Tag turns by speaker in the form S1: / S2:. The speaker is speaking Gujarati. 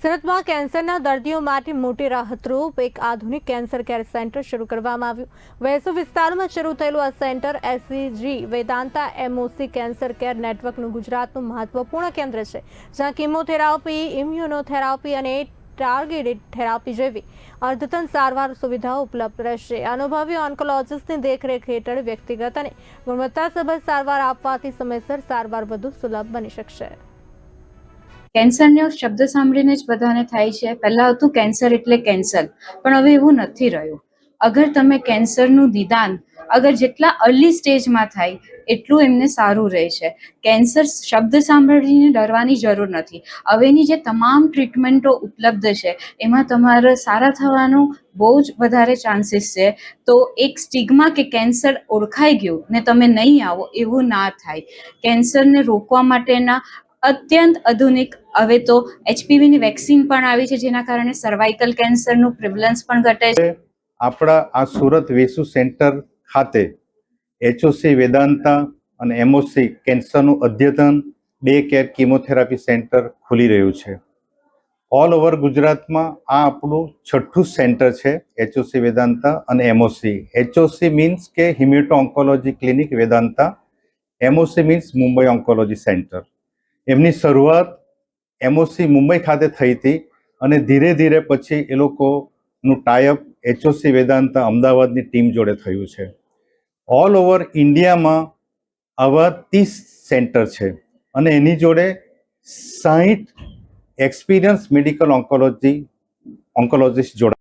S1: સુરતમાં કેન્સરના દર્દીઓ માટે મોટી રાહતરૂપ એક આધુનિક કેન્સર કેર સેન્ટર શરૂ કરવામાં આવ્યું। વેસુ વિસ્તારમાં શરૂ થયેલું આ centre SCG Vedanta MOC cancer care નેટવર્કનું ગુજરાતનું મહત્વપૂર્ણ કેન્દ્ર છે, જ્યાં કિમોથેરાપી, ઇમ્યુનોથેરાપી અને ટાર્ગેટેડ થેરાપી જેવી અદ્યતન સારવાર સુવિધાઓ ઉપલબ્ધ રહેશે। અનુભવી ઓન્કોલોજિસ્ટની દેખરેખ હેઠળ વ્યક્તિગત અને ગુણવત્તાસભર સારવાર આપવાથી સમયસર સારવાર વધુ સુલભ બની શકશે।
S2: કેન્સરનો શબ્દ સાંભળીને જ બધાને થાય છે પહેલા હતું કેન્સર એટલે કેન્સર, પણ હવે એવું નથી રહ્યું। અગર તમે કેન્સરનું નિદાન અગર જેટલા અર્લી સ્ટેજમાં થાય એટલું એમને સારું રહે છે। કેન્સર શબ્દ સાંભળીને ડરવાની જરૂર નથી। હવેની જે તમામ ટ્રીટમેન્ટો ઉપલબ્ધ છે એમાં તમારે સારા થવાનું બહુ જ વધારે ચાન્સીસ છે। તો એક સ્ટિગ્મા કે કેન્સર ઓળખાઈ ગયું ને તમે નહીં આવો એવું ના થાય। કેન્સરને રોકવા માટેના અત્યંત આધુનિક હવે તો એચપીવીની વેક્સિન પણ આવી છે, જેના કારણે સર્વાઇકલ કેન્સરનું પ્રિવલન્સ પણ ઘટે છે।
S3: આપણા આ સુરત વેસુ સેન્ટર ખાતે એચઓસી વેદાંતા અને એમઓસી કેન્સરનું અદ્યતન ડે કેર કિમોથેરાપી સેન્ટર ખુલી રહ્યું છે। ઓલ ઓવર ગુજરાતમાં આ આપણું છઠ્ઠું સેન્ટર છે, એચઓસી વેદાંતા અને એમઓસી। એચઓસી મીન્સ કે hemato oncology clinic Vedanta, MOC means Mumbai oncology centre. એમની શરૂઆત એમઓસી મુંબઈ ખાતે થઈ હતી અને ધીરે ધીરે પછી એ લોકોનું ટાઈઅપ એચઓસી વેદાંતા અમદાવાદની ટીમ જોડે થયું છે। ઓલ ઓવર ઇન્ડિયામાં આવા 30 સેન્ટર છે અને એની જોડે 60 એક્સપિરિયન્સ મેડિકલ ઓન્કોલોજિસ્ટ જોડાયા।